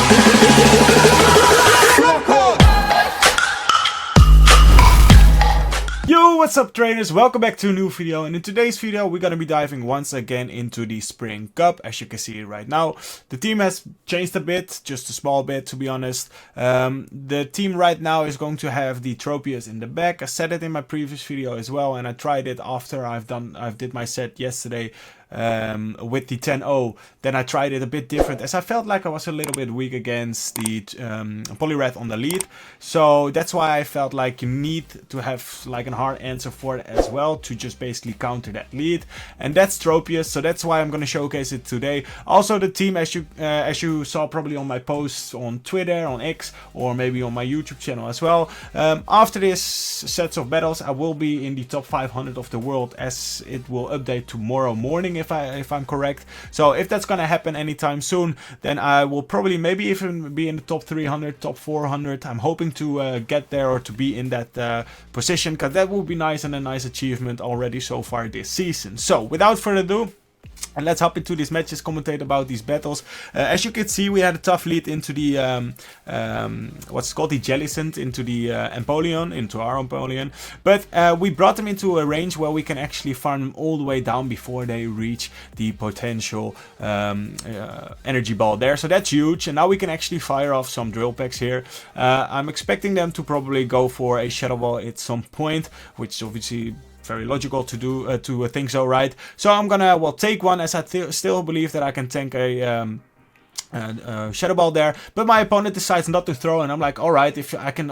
Yo, what's up trainers, welcome back to a new video, and in today's video we're gonna be diving once again into the Spring Cup. As you can see right now, the team has changed a bit, just a small bit to be honest. The team right now is going to have the Tropius in the back. I said it in my previous video as well, and I tried it after I did my set yesterday with the 10-0. Then I tried it a bit different, as I felt like I was a little bit weak against the Polyred on the lead. So that's why I felt like you need to have like a hard answer for it as well, to just basically counter that lead, and that's Tropius. So that's why I'm going to showcase it today. Also the team, as you saw probably on my posts on Twitter, on X, or maybe on my YouTube channel as well, after this sets of battles I will be in the top 500 of the world, as it will update tomorrow morning if I'm correct. So if that's gonna happen anytime soon, then I will probably maybe even be in the top 300, top 400. I'm hoping to get there, or to be in that position, because that would be nice, and a nice achievement already so far this season. So without further ado, and let's hop into these matches, commentate about these battles. As you can see, we had a tough lead into the what's called the Jellicent, into the Empoleon, into our Empoleon. But we brought them into a range where we can actually farm them all the way down before they reach the potential energy ball there. So that's huge, and now we can actually fire off some drill packs here. I'm expecting them to probably go for a shadow ball at some point, which is obviously very logical to do, to think so, right? So I'm gonna take one, as I still believe that I can tank a shadow ball there, but my opponent decides not to throw, and I'm like, all right, if I can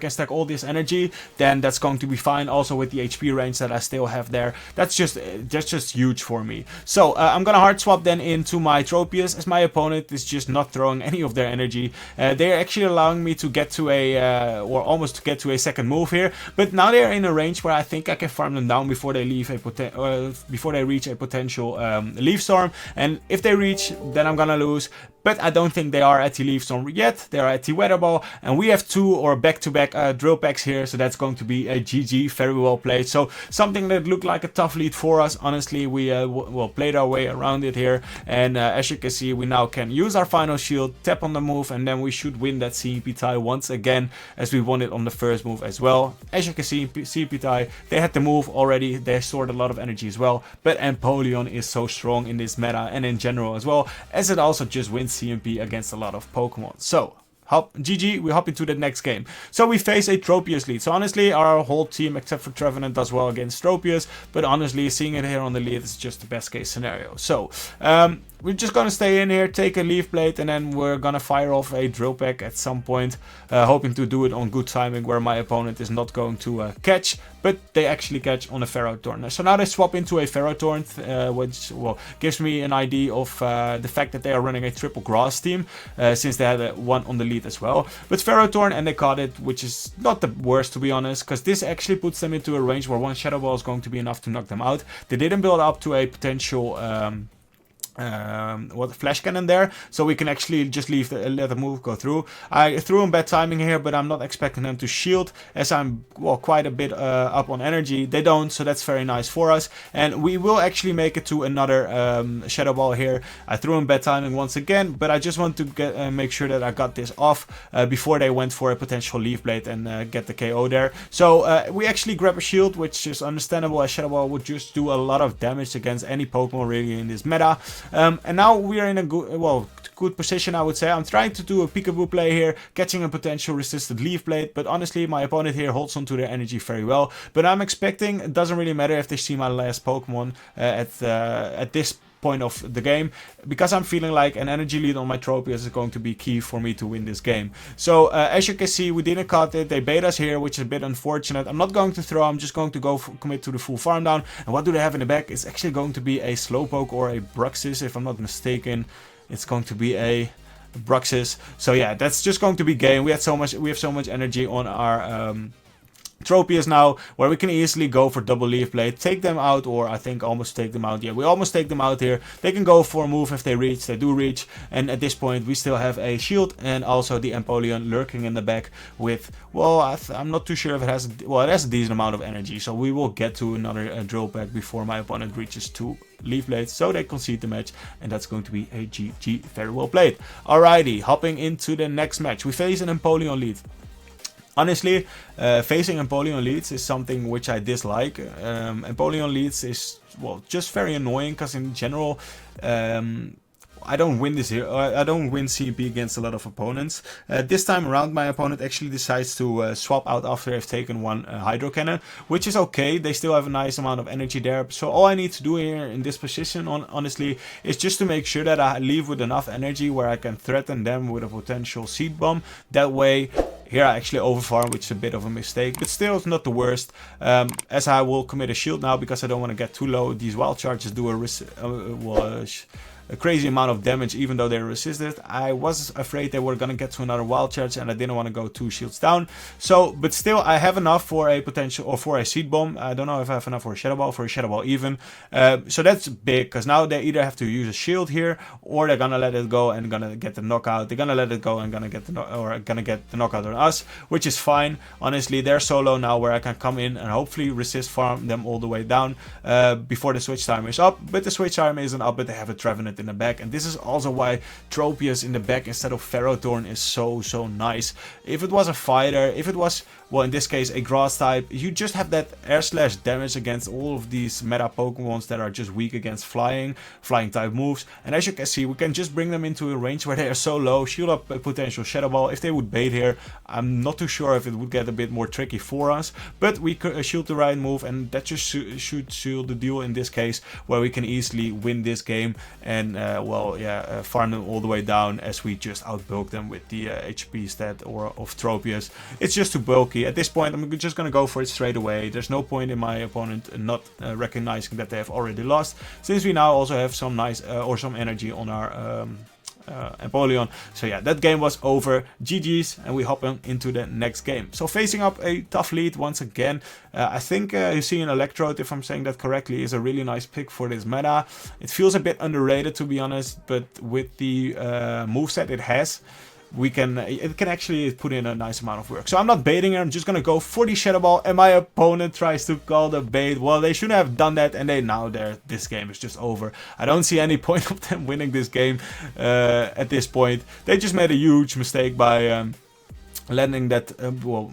stack all this energy, then that's going to be fine. Also with the HP range that I still have there, that's just huge for me. So I'm gonna hard swap then into my Tropius, as my opponent is just not throwing any of their energy. They're actually allowing me to get to a or almost to get to a second move here, but now they're in a range where I think I can farm them down before they leave before they reach a potential leaf storm. And if they reach, then I'm gonna lose. But I don't think they are at the leaf storm yet. They are at the weather ball, and we have two or back-to-back drill packs here, so that's going to be a GG. Very well played. So something that looked like a tough lead for us. Honestly, we well played our way around it here, and as you can see, we now can use our final shield, tap on the move, and then we should win that CMP tie once again, as we won it on the first move as well. As you can see, CMP tie, they had the move already. They stored a lot of energy as well, but Empoleon is so strong in this meta and in general as well, as it also just wins CMP against a lot of Pokemon. So GG, we hop into the next game. So we face a Tropius lead. So honestly, our whole team except for Trevenant does well against Tropius, but honestly, seeing it here on the lead is just the best case scenario. So we're just gonna stay in here, take a leaf blade, and then we're gonna fire off a drill pack at some point, hoping to do it on good timing where my opponent is not going to catch, but they actually catch on a Ferrothorn. So now they swap into a Ferrothorn, which well gives me an idea of the fact that they are running a triple grass team, since they had one on the lead as well. But Ferrothorn, and they caught it, which is not the worst to be honest, because this actually puts them into a range where one Shadow Ball is going to be enough to knock them out. They didn't build up to a potential flash cannon there, so we can actually just let the move go through. I threw in bad timing here, but I'm not expecting them to shield, as I'm well quite a bit up on energy. They don't, so that's very nice for us, and we will actually make it to another shadow ball here. I threw in bad timing once again, but I just want to make sure that I got this off before they went for a potential leaf blade and get the KO there. So we actually grab a shield, which is understandable, as shadow ball would just do a lot of damage against any Pokemon really in this meta. And now we are in a good position, I would say. I'm trying to do a peekaboo play here, catching a potential resisted leaf blade, but honestly my opponent here holds onto their energy very well. But I'm expecting, it doesn't really matter if they see my last Pokemon at this point of the game, because I'm feeling like an energy lead on my Tropius is going to be key for me to win this game. So as you can see, we didn't cut it. They bait us here, which is a bit unfortunate. I'm not going to throw, I'm just going to go commit to the full farm down. And what do they have in the back? It's actually going to be a Slowpoke or a Bruxis, if I'm not mistaken. It's going to be a Bruxis. So yeah, that's just going to be game. We have so much energy on our Tropius now, where we can easily go for double leaf blade, take them out, or I think almost take them out. Yeah, we almost take them out here. They can go for a move if they reach, they do reach, and at this point we still have a shield and also the Empoleon lurking in the back with, well, I'm not too sure if it has, well, it has a decent amount of energy, so we will get to another drill pack before my opponent reaches 2 leaf blades, so they concede the match, and that's going to be a GG. Very well played. Alrighty, hopping into the next match, we face an Empoleon Lead. Honestly, facing Empoleon Leads is something which I dislike. Empoleon Leads is, well, just very annoying because in general, I don't win this here. I don't win CMP against a lot of opponents. This time around, my opponent actually decides to swap out after they've taken one Hydro Cannon, which is okay. They still have a nice amount of energy there. So all I need to do here in this position, honestly, is just to make sure that I leave with enough energy where I can threaten them with a potential seed bomb. That way, here I actually overfarm, which is a bit of a mistake, but still it's not the worst, as I will commit a shield now because I don't want to get too low. These wild charges do a crazy amount of damage even though they resisted. I was afraid they were gonna get to another wild charge and I didn't want to go 2 shields down. So, but still I have enough for a potential, or for a seed bomb. I don't know if I have enough for a shadow ball, even. So that's big, because now they either have to use a shield here, or they're gonna let it go and gonna get the knockout. They're gonna let it go and gonna get the knockout on us, which is fine. Honestly, they're solo now where I can come in and hopefully resist farm them all the way down before the switch time is up. But the switch time isn't up, but they have a Trevenant in the back, and this is also why Tropius in the back instead of Ferrothorn is so nice. If it was a fighter, if it was, well, in this case a grass type, you just have that air slash damage against all of these meta Pokemons that are just weak against flying type moves. And as you can see, we can just bring them into a range where they are so low, shield up a potential Shadow Ball. If they would bait here, I'm not too sure if it would get a bit more tricky for us, but we could shield the right move, and that just should seal the deal in this case, where we can easily win this game and farm them all the way down as we just outbulk them with the HP stat of Tropius. It's just too bulky. At this point, I'm just gonna go for it straight away. There's no point in my opponent not recognizing that they have already lost, since we now also have some nice or some energy on our Empoleon. So yeah, that game was over. GG's, and we hop into the next game. So facing up a tough lead once again. I think you see an Electrode, if I'm saying that correctly, is a really nice pick for this meta. It feels a bit underrated, to be honest, but with the moveset it has, it can actually put in a nice amount of work. So I'm not baiting her, I'm just gonna go for the Shadow Ball, and my opponent tries to call the bait. Well, they shouldn't have done that, and this game is just over. I don't see any point of them winning this game at this point. They just made a huge mistake by landing that, well,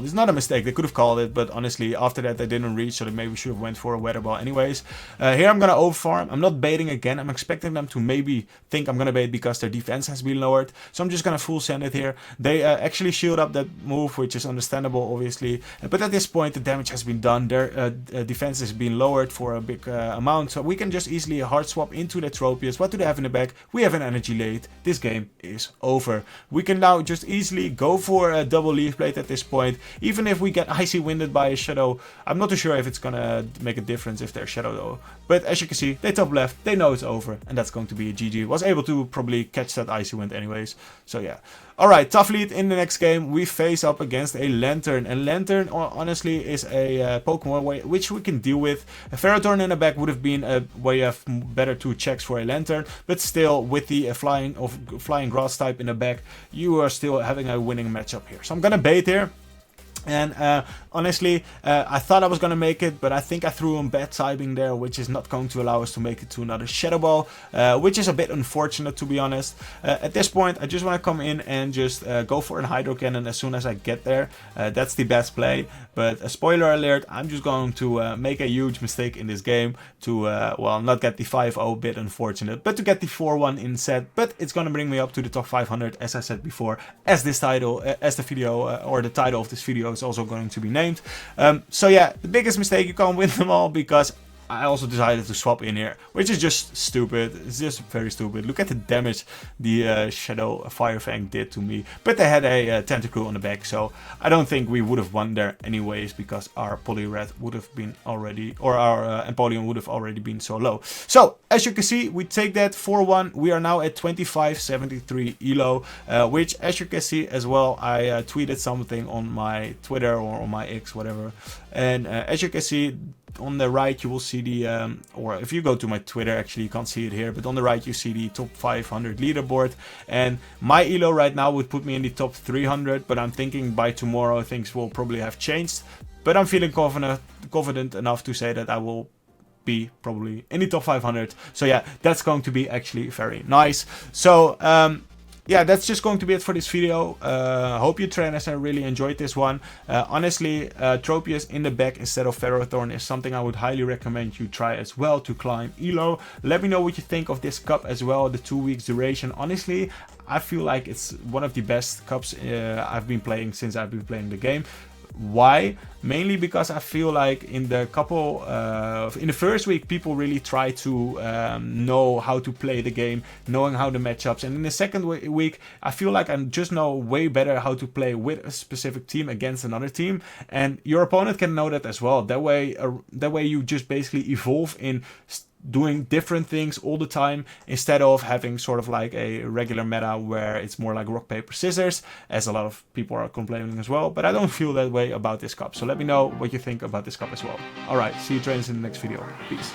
it's not a mistake, they could have called it, but honestly, after that they didn't reach, so they maybe should have went for a Weather Ball anyways. Here I'm gonna overfarm, I'm not baiting again, I'm expecting them to maybe think I'm gonna bait because their defense has been lowered, so I'm just gonna full send it here. They actually shield up that move, which is understandable, obviously, but at this point the damage has been done, their defense has been lowered for a big amount, so we can just easily hard swap into the Tropius. What do they have in the back? We have an Energy Lead. This game is over. We can now just easily go for a double leaf blade at this point. Even if we get icy winded by a shadow, I'm not too sure if it's gonna make a difference if they're shadow though. But as you can see, they top left, they know it's over, and that's going to be a GG. Was able to probably catch that icy wind anyways. So yeah. Alright, tough lead. In the next game, we face up against a Lanturn. And Lanturn, honestly, is a Pokemon which we can deal with. A Ferrothorn in the back would have been a way of better 2 checks for a Lanturn. But still, with the flying grass type in the back, you are still having a winning matchup here. So I'm gonna bait here. And honestly, I thought I was gonna make it, but I think I threw in bad timing there, which is not going to allow us to make it to another Shadow Ball, which is a bit unfortunate, to be honest. At this point, I just want to come in and just go for a Hydro Cannon as soon as I get there. That's the best play, but a spoiler alert, I'm just going to make a huge mistake in this game to, well, not get the 5-0, bit unfortunate, but to get the 4-1 in set. But it's gonna bring me up to the top 500, as I said before, as this title, as the video, or the title of this video is also going to be named. So yeah, the biggest mistake, you can't win them all because I also decided to swap in here, which is just stupid. It's just very stupid. Look at the damage the Shadow Fire Fang did to me. But they had a Tentacruel on the back, so I don't think we would have won there anyways, because our Poliwrath would have been already, or our Empoleon would have already been so low. So, as you can see, we take that 4-1. We are now at 2573 elo, which, as you can see as well, I tweeted something on my Twitter or on my X, whatever. And as you can see, on the right you will see the, or if you go to my Twitter, actually you can't see it here, but on the right you see the top 500 leaderboard, and my elo right now would put me in the top 300, but I'm thinking by tomorrow things will probably have changed. But I'm feeling confident enough to say that I will be probably in the top 500. So yeah, that's going to be actually very nice. So yeah, that's just going to be it for this video. Hope you trainers really enjoyed this one. Honestly, Tropius in the back instead of Ferrothorn is something I would highly recommend you try as well to climb elo. Let me know what you think of this cup as well, the 2 weeks duration. Honestly, I feel like it's one of the best cups I've been playing since I've been playing the game. Why? Mainly because I feel like in the first week people really try to know how to play the game, knowing how the matchups, and in the second week I feel like I just know way better how to play with a specific team against another team, and your opponent can know that as well. That way you just basically evolve in doing different things all the time, instead of having sort of like a regular meta where it's more like rock paper scissors, as a lot of people are complaining as well. But I don't feel that way about this cup, so let me know what you think about this cup as well. Alright, see you trainers in the next video. Peace.